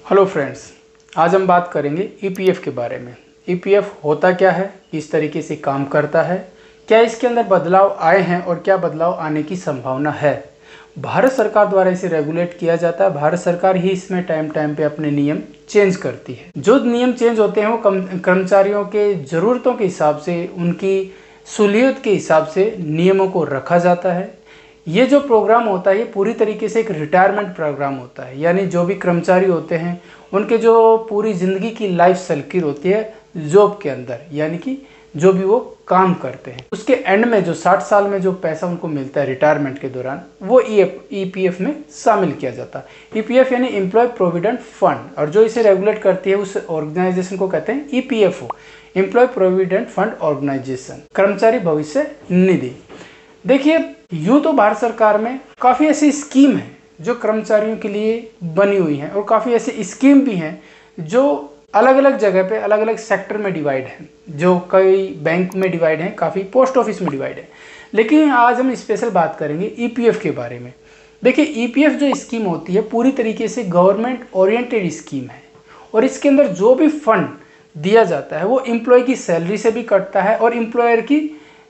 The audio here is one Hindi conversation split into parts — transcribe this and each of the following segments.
हेलो फ्रेंड्स, आज हम बात करेंगे ईपीएफ के बारे में। ईपीएफ होता क्या है, किस तरीके से काम करता है, क्या इसके अंदर बदलाव आए हैं और क्या बदलाव आने की संभावना है। भारत सरकार द्वारा इसे रेगुलेट किया जाता है। भारत सरकार ही इसमें टाइम टाइम पे अपने नियम चेंज करती है। जो नियम चेंज होते हैं वो कर्मचारियों के ज़रूरतों के हिसाब से, उनकी सहूलियत के हिसाब से नियमों को रखा जाता है। ये जो प्रोग्राम होता है ये पूरी तरीके से एक रिटायरमेंट प्रोग्राम होता है, यानी जो भी कर्मचारी होते हैं उनके जो पूरी ज़िंदगी की लाइफ साइकिल होती है जॉब के अंदर, यानी कि जो भी वो काम करते हैं उसके एंड में जो 60 साल में जो पैसा उनको मिलता है रिटायरमेंट के दौरान, वो ईपीएफ में शामिल किया जाता है। ईपीएफ यानी एम्प्लॉय प्रोविडेंट फंड, और जो इसे रेगुलेट करती है उस ऑर्गेनाइजेशन को कहते हैं EPFO, employ provident fund organisation, कर्मचारी भविष्य निधि। देखिए, यूँ तो भारत सरकार में काफ़ी ऐसी स्कीम है जो कर्मचारियों के लिए बनी हुई हैं, और काफ़ी ऐसी स्कीम भी हैं जो अलग अलग जगह पे अलग अलग सेक्टर में डिवाइड हैं, जो कई बैंक में डिवाइड हैं, काफ़ी पोस्ट ऑफिस में डिवाइड है। लेकिन आज हम स्पेशल बात करेंगे ईपीएफ के बारे में। देखिए, ईपीएफ जो स्कीम होती है पूरी तरीके से गवर्नमेंट ओरिएंटेड स्कीम है, और इसके अंदर जो भी फंड दिया जाता है वो एम्प्लॉय की सैलरी से भी कटता है और एम्प्लॉयर की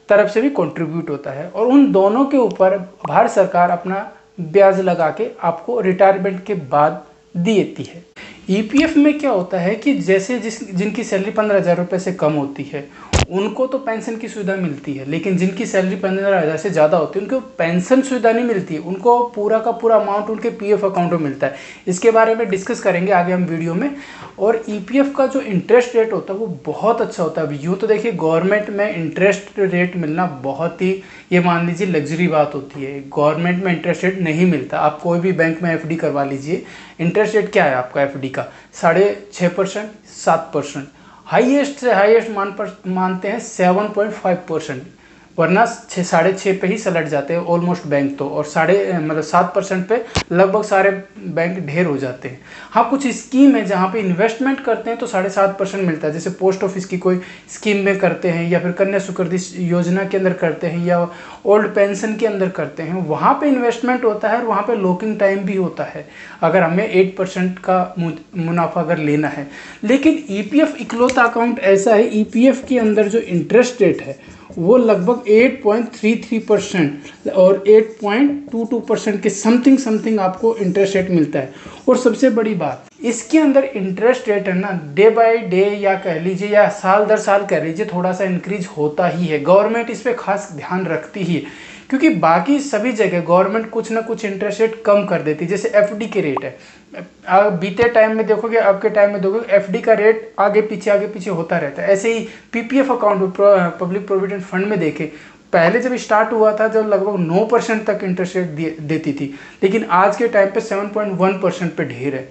तरफ से भी कंट्रीब्यूट होता है, और उन दोनों के ऊपर भारत सरकार अपना ब्याज लगा के आपको रिटायरमेंट के बाद देती है। ईपीएफ में क्या होता है कि जैसे जिनकी सैलरी 15,000 रुपये से कम होती है उनको तो पेंशन की सुविधा मिलती है, लेकिन जिनकी सैलरी 15,000 से ज़्यादा होती है उनको पेंशन सुविधा नहीं मिलती है, उनको पूरा का पूरा अमाउंट उनके पीएफ अकाउंट में मिलता है। इसके बारे में डिस्कस करेंगे आगे हम वीडियो में। और ईपीएफ का जो इंटरेस्ट रेट होता है वो बहुत अच्छा होता है। यूँ तो देखिए, गवर्नमेंट में इंटरेस्ट रेट मिलना बहुत ही, ये मान लीजिए, लग्जरी बात होती है। गवर्नमेंट में इंटरेस्ट रेट नहीं मिलता। आप कोई भी बैंक में एफडी करवा लीजिए, इंटरेस्ट रेट क्या है आपका एफडी का? 6.5%, 7%, हाईएस्ट से हाईएस्ट मानते हैं 7.5%, वरना 6.5 पे ही सलट जाते हैं ऑलमोस्ट बैंक तो, और 7% पे लगभग सारे बैंक ढेर हो जाते हैं। हाँ, कुछ स्कीम है जहाँ पे इन्वेस्टमेंट करते हैं तो 7.5% मिलता है, जैसे पोस्ट ऑफिस की कोई स्कीम में करते हैं, या फिर कन्या सुकृति योजना के अंदर करते हैं, या ओल्ड पेंशन के अंदर करते हैं। वहाँ पे इन्वेस्टमेंट होता है और वहाँ पे लॉकिंग टाइम भी होता है, अगर हमें 8% का मुनाफा अगर लेना है। लेकिन ईपीएफ इकलौता अकाउंट ऐसा है, ईपीएफ के अंदर जो इंटरेस्ट रेट है वो लगभग 8.33% और 8.22% के समथिंग आपको इंटरेस्ट रेट मिलता है। और सबसे बड़ी बात, इसके अंदर इंटरेस्ट रेट है ना, डे बाय डे या कह लीजिए या साल दर साल कह लीजिए, थोड़ा सा इंक्रीज होता ही है। गवर्नमेंट इस पर खास ध्यान रखती ही है, क्योंकि बाकी सभी जगह गवर्नमेंट कुछ ना कुछ इंटरेस्ट रेट कम कर देती है। जैसे एफडी के रेट है, बीते टाइम में देखोगे, अब के टाइम में देखोगे, एफडी का रेट आगे पीछे होता रहता है। ऐसे ही PPF account, public provident fund में देखें, पहले जब स्टार्ट हुआ था जब लगभग 9% तक इंटरेस्ट रेट देती थी, लेकिन आज के टाइम पे 7.1% पे ढेर है।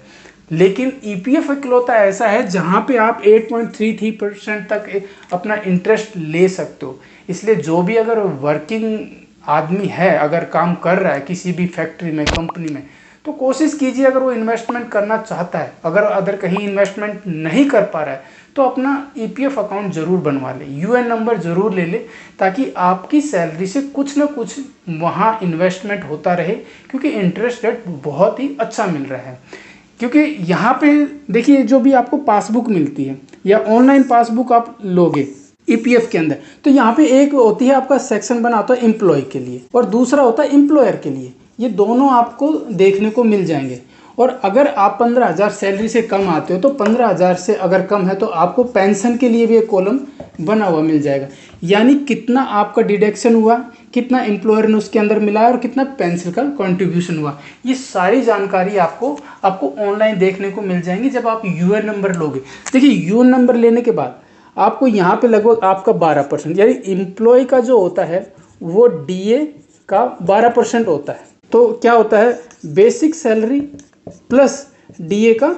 लेकिन ईपीएफ इकलौता ऐसा है जहाँ पे आप 8.33% तक अपना इंटरेस्ट ले सकते हो। इसलिए जो भी अगर वर्किंग आदमी है, अगर काम कर रहा है किसी भी फैक्ट्री में, कंपनी में, तो कोशिश कीजिए, अगर वो इन्वेस्टमेंट करना चाहता है, अगर कहीं इन्वेस्टमेंट नहीं कर पा रहा है, तो अपना ईपीएफ अकाउंट जरूर बनवा ले, यूएन नंबर जरूर ले ले, ताकि आपकी सैलरी से कुछ ना कुछ वहाँ इन्वेस्टमेंट होता रहे, क्योंकि इंटरेस्ट रेट बहुत ही अच्छा मिल रहा है। क्योंकि यहाँ पे देखिए, जो भी आपको पासबुक मिलती है या ऑनलाइन पासबुक आप लोगे ईपीएफ के अंदर, तो यहाँ पे एक होती है, आपका सेक्शन बना होता है एम्प्लॉय के लिए और दूसरा होता है एम्प्लॉयर के लिए। ये दोनों आपको देखने को मिल जाएंगे। और अगर आप 15,000 सैलरी से कम आते हो तो 15,000 से अगर कम है तो आपको पेंशन के लिए भी एक कॉलम बना हुआ मिल जाएगा, यानी कितना आपका डिडक्शन हुआ, कितना एम्प्लॉयर ने उसके अंदर मिलाया और कितना पेंशन का कंट्रीब्यूशन हुआ। ये सारी जानकारी आपको ऑनलाइन देखने को मिल जाएंगी जब आप यूएन नंबर लोगे। देखिए, यूएन नंबर लेने के बाद आपको यहाँ पे लगभग आपका 12%, यानी एम्प्लॉय का जो होता है वो डीए का 12% होता है। तो क्या होता है, बेसिक सैलरी प्लस डीए का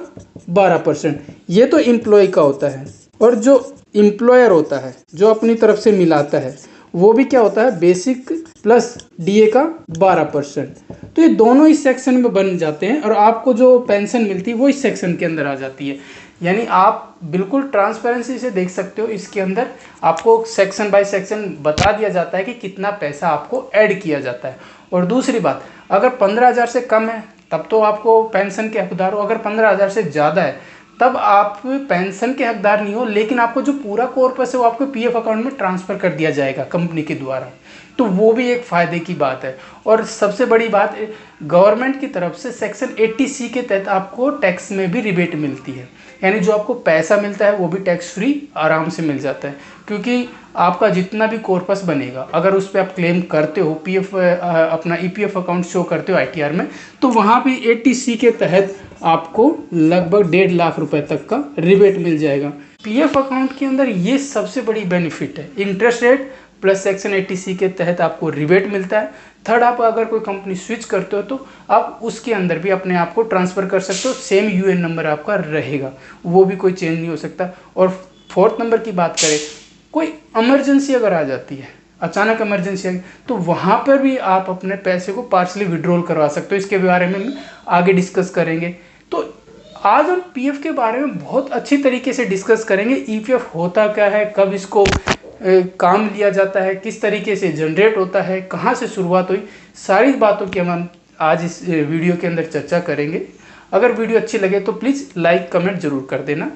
12%, ये तो एम्प्लॉय का होता है। और जो एम्प्लॉयर होता है, जो अपनी तरफ से मिलाता है, वो भी क्या होता है, बेसिक प्लस डीए का 12%। तो ये दोनों इस सेक्शन में बन जाते हैं और आपको जो पेंशन मिलती है वो इस सेक्शन के अंदर आ जाती है। यानी आप बिल्कुल ट्रांसपेरेंसी से देख सकते हो, इसके अंदर आपको सेक्शन बाय सेक्शन बता दिया जाता है कि कितना पैसा आपको ऐड किया जाता है। और दूसरी बात, अगर 15,000 से कम है तब तो आपको पेंशन के हकदार हो। अगर 15,000 से ज़्यादा है तब आप पेंशन के हकदार नहीं हो, लेकिन आपको जो पूरा कॉर्पस है वो आपको पीएफ अकाउंट में ट्रांसफ़र कर दिया जाएगा कंपनी के द्वारा। तो वो भी एक फ़ायदे की बात है। और सबसे बड़ी बात, गवर्नमेंट की तरफ से सेक्शन 80C के तहत आपको टैक्स में भी रिबेट मिलती है, यानी जो आपको पैसा मिलता है वो भी टैक्स फ्री आराम से मिल जाता है। क्योंकि आपका जितना भी कॉर्पस बनेगा, अगर उस पर आप क्लेम करते हो, पीएफ अपना ईपीएफ अकाउंट शो करते हो आईटीआर में, तो वहाँ भी 80C के तहत आपको लगभग 1.5 लाख रुपए तक का रिबेट मिल जाएगा। पीएफ अकाउंट के अंदर ये सबसे बड़ी बेनिफिट है, interest rate plus section 80C के तहत आपको रिबेट मिलता है। थर्ड, आप अगर कोई कंपनी स्विच करते हो तो आप उसके अंदर भी अपने आप को ट्रांसफ़र कर सकते हो, सेम यूएन नंबर आपका रहेगा, वो भी कोई चेंज नहीं हो सकता। और फोर्थ नंबर की बात करें, कोई इमरजेंसी अगर आ जाती है, अचानक इमरजेंसी आई, तो वहाँ पर भी आप अपने पैसे को पार्शली विड्रॉल करवा सकते हो। इसके बारे में आगे डिस्कस करेंगे। तो आज हम पीएफ के बारे में बहुत अच्छी तरीके से डिस्कस करेंगे। ईपीएफ होता क्या है, कब इसको काम लिया जाता है, किस तरीके से जनरेट होता है, कहाँ से शुरुआत हुई, सारी बातों की हम आज इस वीडियो के अंदर चर्चा करेंगे। अगर वीडियो अच्छी लगे तो प्लीज़ लाइक कमेंट ज़रूर कर देना।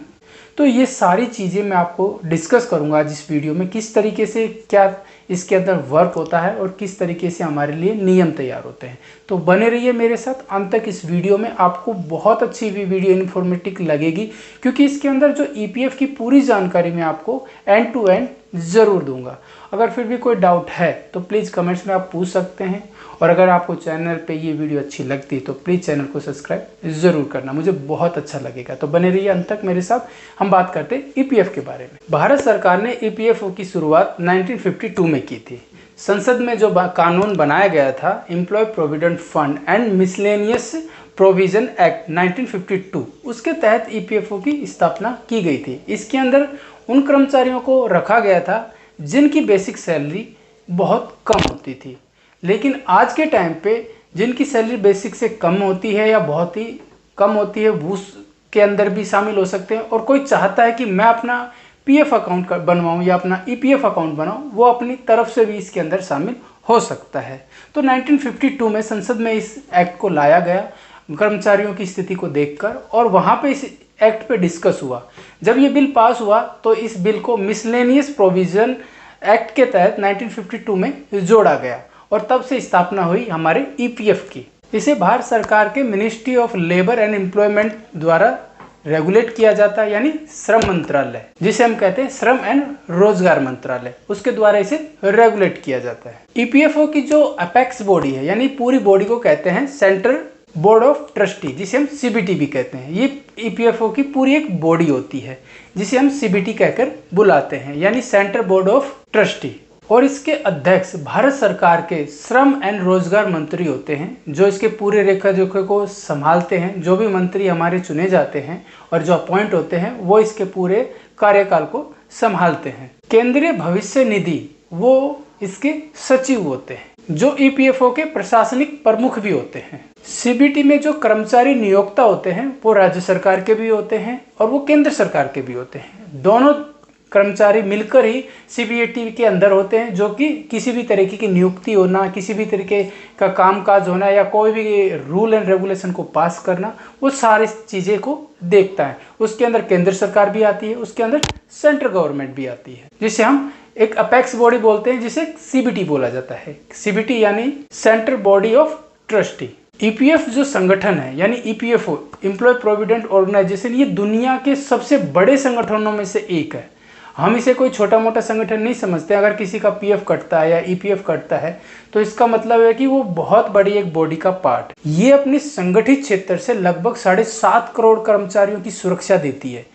तो ये सारी चीज़ें मैं आपको डिस्कस करूँगा आज इस वीडियो में, किस तरीके से क्या इसके अंदर वर्क होता है और किस तरीके से हमारे लिए नियम तैयार होते हैं। तो बने रहिए मेरे साथ अंत तक। इस वीडियो में आपको बहुत अच्छी वीडियो इन्फॉर्मेटिव लगेगी, क्योंकि इसके अंदर जो ईपीएफ की पूरी जानकारी मैं आपको एंड टू एंड ज़रूर दूंगा। अगर फिर भी कोई डाउट है तो प्लीज़ कमेंट्स में आप पूछ सकते हैं। और अगर आपको चैनल पे ये वीडियो अच्छी लगती है तो प्लीज़ चैनल को सब्सक्राइब ज़रूर करना, मुझे बहुत अच्छा लगेगा। तो बने रहिए अंत तक मेरे साथ। हम बात करते हैं ईपीएफ के बारे में। भारत सरकार ने ईपीएफओ की शुरुआत 1952 में की थी। संसद में जो कानून बनाया गया था, employ provident fund and miscellaneous provision act 1952, उसके तहत ईपीएफओ की स्थापना की गई थी। इसके अंदर उन कर्मचारियों को रखा गया था जिनकी बेसिक सैलरी बहुत कम होती थी। लेकिन आज के टाइम पे जिनकी सैलरी बेसिक से कम होती है या बहुत ही कम होती है, वो उसके अंदर भी शामिल हो सकते हैं। और कोई चाहता है कि मैं अपना पीएफ अकाउंट बनवाऊं या अपना ईपीएफ अकाउंट बनाऊं, वो अपनी तरफ से भी इसके अंदर शामिल हो सकता है। तो 1952 में संसद में इस एक्ट को लाया गया कर्मचारियों की स्थिति को देखकर, और वहाँ पे इस एक्ट पे डिस्कस हुआ। जब ये बिल पास हुआ तो इस बिल को मिसलेनियस प्रोविजन एक्ट के तहत 1952 में जोड़ा गया और तब से स्थापना हुई हमारे ईपीएफ की। इसे भारत सरकार के ministry of labour and employment द्वारा रेगुलेट किया जाता है, यानी श्रम मंत्रालय, जिसे हम कहते हैं श्रम एंड रोजगार मंत्रालय, उसके द्वारा इसे रेगुलेट किया जाता है। ईपीएफओ की जो अपेक्स बॉडी है, यानी पूरी बॉडी को कहते हैं सेंट्रल बोर्ड ऑफ ट्रस्टी, जिसे हम सीबीटी भी कहते हैं। ये ईपीएफओ की पूरी एक बॉडी होती है जिसे हम सीबीटी कहकर बुलाते हैं, यानी सेंट्रल बोर्ड ऑफ ट्रस्टी। और इसके अध्यक्ष भारत सरकार के श्रम एंड रोजगार मंत्री होते हैं, जो इसके पूरे रेखा जोखे को संभालते हैं। जो भी मंत्री हमारे चुने जाते हैं और जो अपॉइंट होते हैं, वो इसके पूरे कार्यकाल को संभालते हैं। केंद्रीय भविष्य निधि, वो इसके सचिव होते हैं, जो ईपीएफओ के प्रशासनिक प्रमुख भी होते हैं। सीबीटी में जो कर्मचारी नियोक्ता होते हैं, वो राज्य सरकार के भी होते हैं और वो केंद्र सरकार के भी होते हैं। दोनों कर्मचारी मिलकर ही सीबीटी के अंदर होते हैं, जो कि किसी भी तरीके की नियुक्ति होना, किसी भी तरीके का कामकाज होना या कोई भी रूल एंड रेगुलेशन को पास करना, वो सारी चीज़ें को देखता है। उसके अंदर केंद्र सरकार भी आती है, उसके अंदर सेंट्रल गवर्नमेंट भी आती है, जिसे हम एक अपेक्स बॉडी बोलते हैं, जिसे सीबीटी बोला जाता है। सीबीटी यानी central body of trustee. EPF जो संगठन है, यानी ईपीएफओ, एम्प्लॉय प्रोविडेंट ऑर्गेनाइजेशन, ये दुनिया के सबसे बड़े संगठनों में से एक है। हम इसे कोई छोटा मोटा संगठन नहीं समझते। अगर किसी का पीएफ कटता है या ईपीएफ कटता है तो इसका मतलब है कि वो बहुत बड़ी एक बॉडी का पार्ट। ये अपने संगठित क्षेत्र से लगभग 7.5 करोड़ कर्मचारियों की सुरक्षा देती है।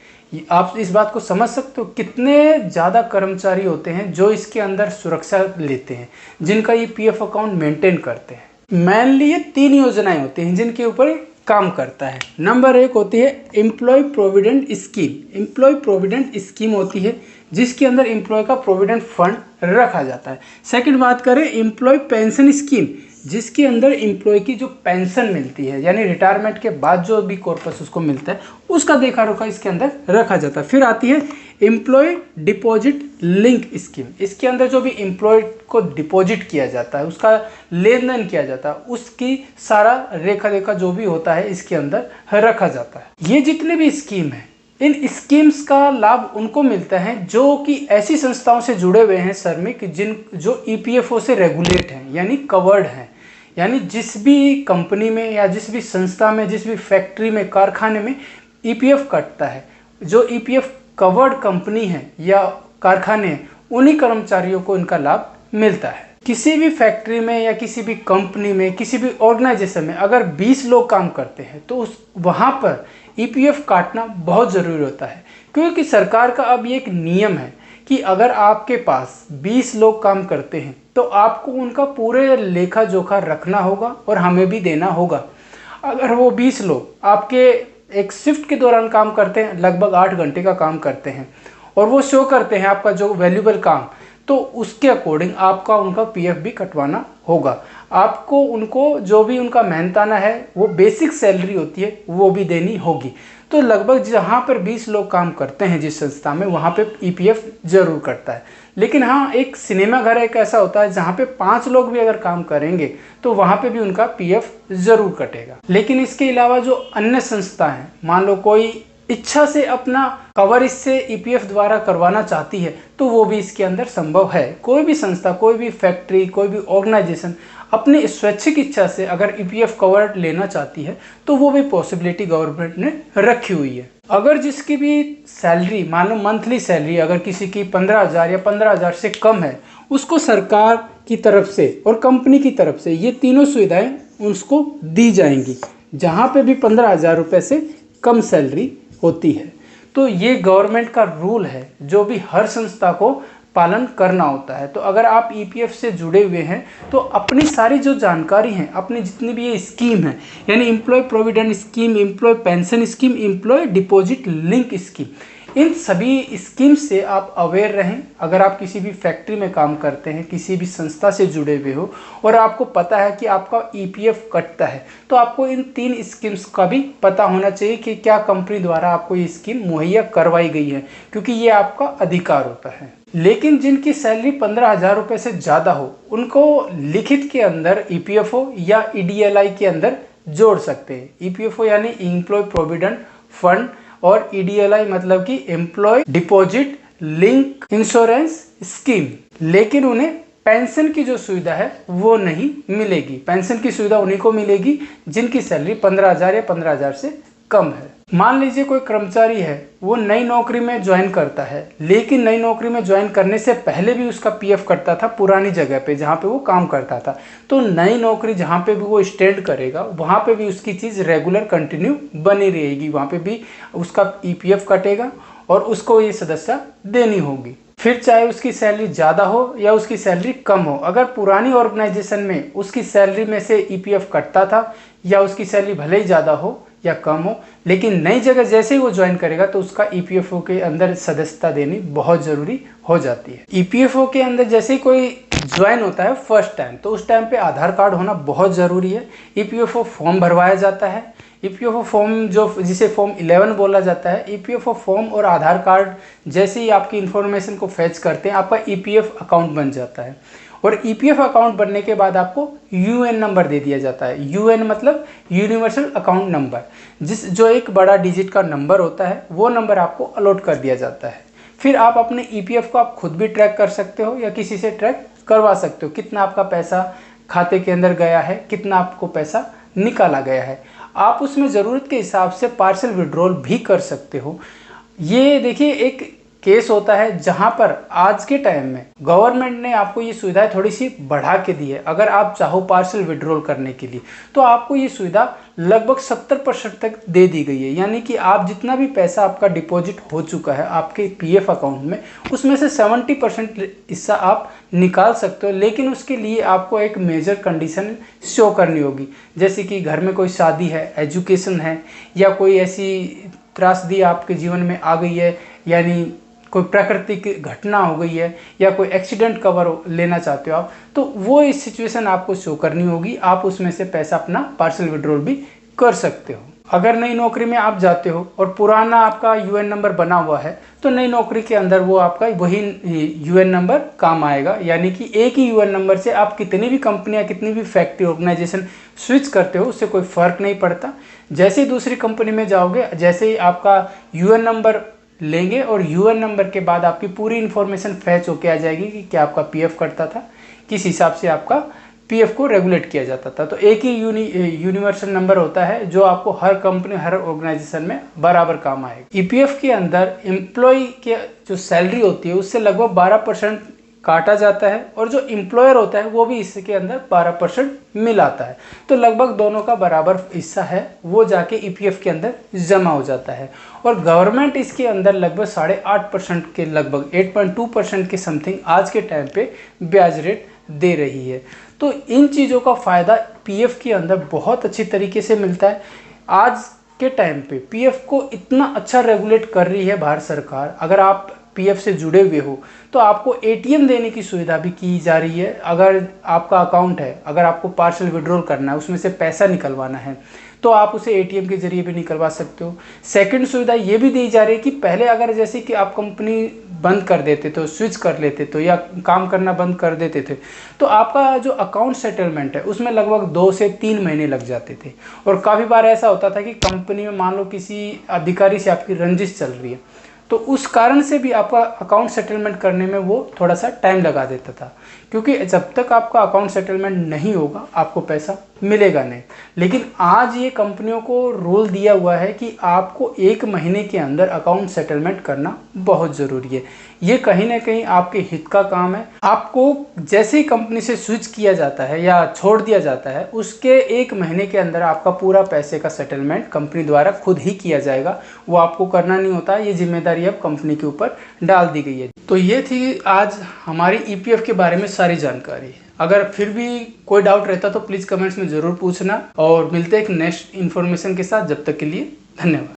आप इस बात को समझ सकते हो कितने ज़्यादा कर्मचारी होते हैं जो इसके अंदर सुरक्षा लेते हैं, जिनका ये पीएफ अकाउंट मेंटेन करते हैं। मेनली ये 3 योजनाएं होती हैं जिनके ऊपर काम करता है। नंबर 1 होती है employ provident scheme. Employ provident scheme होती है जिसके अंदर एम्प्लॉय का प्रोविडेंट फंड रखा जाता है। सेकंड बात करें एम्प्लॉय पेंशन स्कीम, जिसके अंदर एम्प्लॉय की जो पेंशन मिलती है, यानी रिटायरमेंट के बाद जो भी कॉर्पस उसको मिलता है, उसका देखा रखा इसके अंदर रखा जाता है। फिर आती है एम्प्लॉय डिपॉजिट लिंक स्कीम। इसके अंदर जो भी एम्प्लॉय को डिपॉजिट किया जाता है, उसका लेन देन किया जाता है, उसकी सारा रेखा देखा जो भी होता है इसके अंदर रखा जाता है। ये जितने भी स्कीम है, इन स्कीम्स का लाभ उनको मिलता है जो कि ऐसी संस्थाओं से जुड़े हुए हैं श्रमिक जो ईपीएफओ से रेगुलेट हैं, यानी कवर्ड हैं। यानी जिस भी कंपनी में या जिस भी संस्था में, जिस भी फैक्ट्री में, कारखाने में ईपीएफ कटता है, जो ईपीएफ कवर्ड कंपनी है या कारखाने हैं, उन्हीं कर्मचारियों को इनका लाभ मिलता है। किसी भी फैक्ट्री में या किसी भी कंपनी में, किसी भी ऑर्गेनाइजेशन में अगर 20 लोग काम करते हैं तो वहाँ पर ईपीएफ काटना बहुत ज़रूरी होता है, क्योंकि सरकार का अब ये एक नियम है कि अगर आपके पास 20 लोग काम करते हैं तो आपको उनका पूरे लेखा जोखा रखना होगा और हमें भी देना होगा। अगर वो 20 लोग आपके एक शिफ्ट के दौरान काम करते हैं, लगभग 8 घंटे का काम करते हैं, और वो शो करते हैं आपका जो वैल्यूएबल काम, तो उसके अकॉर्डिंग आपका उनका पीएफ भी कटवाना होगा। आपको उनको जो भी उनका मेहनताना है, वो बेसिक सैलरी होती है, वो भी देनी होगी। तो लगभग जहाँ पर 20 लोग काम करते हैं जिस संस्था में, वहाँ पे ईपीएफ जरूर कटता है। लेकिन हाँ, एक सिनेमा घर एक ऐसा होता है जहाँ पे 5 लोग भी अगर काम करेंगे तो वहाँ पे भी उनका पीएफ जरूर कटेगा। लेकिन इसके अलावा जो अन्य संस्था हैं, मान लो कोई इच्छा से अपना कवर इससे ईपीएफ द्वारा करवाना चाहती है, तो वो भी इसके अंदर संभव है। कोई भी संस्था, कोई भी फैक्ट्री, कोई भी ऑर्गेनाइजेशन अपनी स्वैच्छिक इच्छा से अगर ईपीएफ कवर लेना चाहती है तो वो भी पॉसिबिलिटी गवर्नमेंट ने रखी हुई है। अगर जिसकी भी सैलरी, मान लो मंथली सैलरी अगर किसी की 15,000 या 15,000 से कम है, उसको सरकार की तरफ से और कंपनी की तरफ से ये तीनों सुविधाएं उसको दी जाएंगी, जहाँ पे भी 15,000 रुपये से कम सैलरी होती है। तो ये गवर्नमेंट का रूल है जो भी हर संस्था को पालन करना होता है। तो अगर आप ईपीएफ से जुड़े हुए हैं तो अपनी सारी जो जानकारी है, अपनी जितनी भी ये स्कीम है, यानी employ provident scheme, employ pension scheme, employ deposit link scheme, इन सभी स्कीम से आप अवेयर रहें। अगर आप किसी भी फैक्ट्री में काम करते हैं, किसी भी संस्था से जुड़े हुए हो और आपको पता है कि आपका ईपीएफ कटता है, तो आपको इन 3 स्कीम्स का भी पता होना चाहिए कि क्या कंपनी द्वारा आपको ये स्कीम मुहैया करवाई गई है, क्योंकि ये आपका अधिकार होता है। लेकिन जिनकी सैलरी 15,000 रुपये से ज़्यादा हो, उनको लिखित के अंदर ईपीएफओ या ईडीएलआई के अंदर जोड़ सकते हैं। ईपीएफओ यानी एम्प्लॉय प्रोविडेंट फंड और ईडीएलआई मतलब कि employ deposit link insurance scheme. लेकिन उन्हें पेंशन की जो सुविधा है वो नहीं मिलेगी। पेंशन की सुविधा उन्हीं को मिलेगी जिनकी सैलरी 15,000 या 15,000 से कम है। मान लीजिए कोई कर्मचारी है, वो नई नौकरी में ज्वाइन करता है, लेकिन नई नौकरी में ज्वाइन करने से पहले भी उसका पीएफ कटता था पुरानी जगह पे जहाँ पे वो काम करता था। तो नई नौकरी जहाँ पे भी वो स्टैंड करेगा, वहाँ पे भी उसकी चीज़ रेगुलर कंटिन्यू बनी रहेगी, वहाँ पे भी उसका ईपीएफ कटेगा और उसको ये सदस्यता देनी होगी। फिर चाहे उसकी सैलरी ज़्यादा हो या उसकी सैलरी कम हो, अगर पुरानी ऑर्गेनाइजेशन में उसकी सैलरी में से ईपीएफ कटता था या उसकी सैलरी भले ही ज़्यादा हो या कम हो, लेकिन नई जगह जैसे ही वो ज्वाइन करेगा तो उसका ईपीएफओ के अंदर सदस्यता देनी बहुत ज़रूरी हो जाती है। ईपीएफओ के अंदर जैसे ही कोई ज्वाइन होता है फर्स्ट टाइम, तो उस टाइम पे आधार कार्ड होना बहुत ज़रूरी है। ईपीएफओ फॉर्म भरवाया जाता है। ईपीएफओ फॉर्म जिसे फॉर्म 11 बोला जाता है, ईपीएफओ फॉर्म और आधार कार्ड जैसे ही आपकी इन्फॉर्मेशन को फैच करते हैं, आपका ईपीएफ अकाउंट बन जाता है। और ईपीएफ अकाउंट बनने के बाद आपको यूएन नंबर दे दिया जाता है। यूएन मतलब यूनिवर्सल अकाउंट नंबर, जो एक बड़ा डिजिट का नंबर होता है, वो नंबर आपको अलॉट कर दिया जाता है। फिर आप अपने ईपीएफ को आप खुद भी ट्रैक कर सकते हो या किसी से ट्रैक करवा सकते हो, कितना आपका पैसा खाते के अंदर गया है, कितना आपको पैसा निकाला गया है। आप उसमें ज़रूरत के हिसाब से पार्शियल विड्रॉल भी कर सकते हो। ये देखिए एक केस होता है जहां पर आज के टाइम में गवर्नमेंट ने आपको ये सुविधाएं थोड़ी सी बढ़ा के दी है। अगर आप चाहो पार्शियल विड्रॉल करने के लिए तो आपको ये सुविधा लगभग 70% तक दे दी गई है। यानी कि आप जितना भी पैसा आपका डिपॉजिट हो चुका है आपके पीएफ अकाउंट में, उसमें से 70% हिस्सा आप निकाल सकते हो। लेकिन उसके लिए आपको एक मेजर कंडीशन शो करनी होगी, जैसे कि घर में कोई शादी है, एजुकेशन है, या कोई ऐसी त्रासदी आपके जीवन में आ गई है, यानी कोई प्राकृतिक घटना हो गई है या कोई एक्सीडेंट कवर लेना चाहते हो आप, तो वो इस सिचुएशन आपको शो करनी होगी। आप उसमें से पैसा अपना पार्शियल विड्रॉल भी कर सकते हो। अगर नई नौकरी में आप जाते हो और पुराना आपका यूएन नंबर बना हुआ है, तो नई नौकरी के अंदर वो आपका वही यूएन नंबर काम आएगा। यानी कि एक ही यूएन नंबर से आप कितनी भी कंपनियां, कितनी भी फैक्ट्री, ऑर्गेनाइजेशन स्विच करते हो, उससे कोई फ़र्क नहीं पड़ता। जैसे ही दूसरी कंपनी में जाओगे, जैसे ही आपका यूएन नंबर लेंगे और यूएन नंबर के बाद आपकी पूरी इन्फॉर्मेशन फैच होके आ जाएगी कि क्या आपका पीएफ कटता था, किस हिसाब से आपका पीएफ को रेगुलेट किया जाता था। तो एक ही यूनिवर्सल नंबर होता है जो आपको हर कंपनी, हर ऑर्गेनाइजेशन में बराबर काम आएगा। ईपीएफ के अंदर एम्प्लॉय के जो सैलरी होती है उससे लगभग 12% काटा जाता है और जो एम्प्लॉयर होता है वो भी इसके अंदर 12% मिलाता है। तो लगभग दोनों का बराबर हिस्सा है वो जाके ईपीएफ के अंदर जमा हो जाता है। और गवर्नमेंट इसके अंदर लगभग 8.5% के, लगभग 8.2% के समथिंग आज के टाइम पे ब्याज रेट दे रही है। तो इन चीज़ों का फ़ायदा पीएफ के अंदर बहुत अच्छी तरीके से मिलता है। आज के टाइम पे पीएफ को इतना अच्छा रेगुलेट कर रही है भारत सरकार। अगर आप पीएफ से जुड़े हुए हो तो आपको एटीएम देने की सुविधा भी की जा रही है। अगर आपका अकाउंट है, अगर आपको पार्शियल विड्रॉल करना है, उसमें से पैसा निकलवाना है, तो आप उसे एटीएम के जरिए भी निकलवा सकते हो। सेकंड सुविधा ये भी दी जा रही है कि पहले अगर जैसे कि आप कंपनी बंद कर देते तो, स्विच कर लेते तो, या काम करना बंद कर देते थे, तो आपका जो अकाउंट सेटलमेंट है उसमें लगभग 2 से 3 महीने लग जाते थे। और काफ़ी बार ऐसा होता था कि कंपनी में मान लो किसी अधिकारी से आपकी रंजिश चल रही है, तो उस कारण से भी आपका अकाउंट सेटलमेंट करने में वो थोड़ा सा टाइम लगा देता था, क्योंकि जब तक आपका अकाउंट सेटलमेंट नहीं होगा आपको पैसा मिलेगा नहीं। लेकिन आज ये कंपनियों को रूल दिया हुआ है कि आपको 1 महीने के अंदर अकाउंट सेटलमेंट करना बहुत ज़रूरी है। ये कहीं ना कहीं आपके हित का काम है। आपको जैसे ही कंपनी से स्विच किया जाता है या छोड़ दिया जाता है, उसके 1 महीने के अंदर आपका पूरा पैसे का सेटलमेंट कंपनी द्वारा खुद ही किया जाएगा। वो आपको करना नहीं होता, ये जिम्मेदारी अब कंपनी के ऊपर डाल दी गई है। तो ये थी आज हमारी ईपीएफ के बारे में सारी जानकारी। अगर फिर भी कोई डाउट रहता तो प्लीज़ कमेंट्स में ज़रूर पूछना, और मिलते हैं एक नेक्स्ट इन्फॉर्मेशन के साथ। जब तक के लिए धन्यवाद।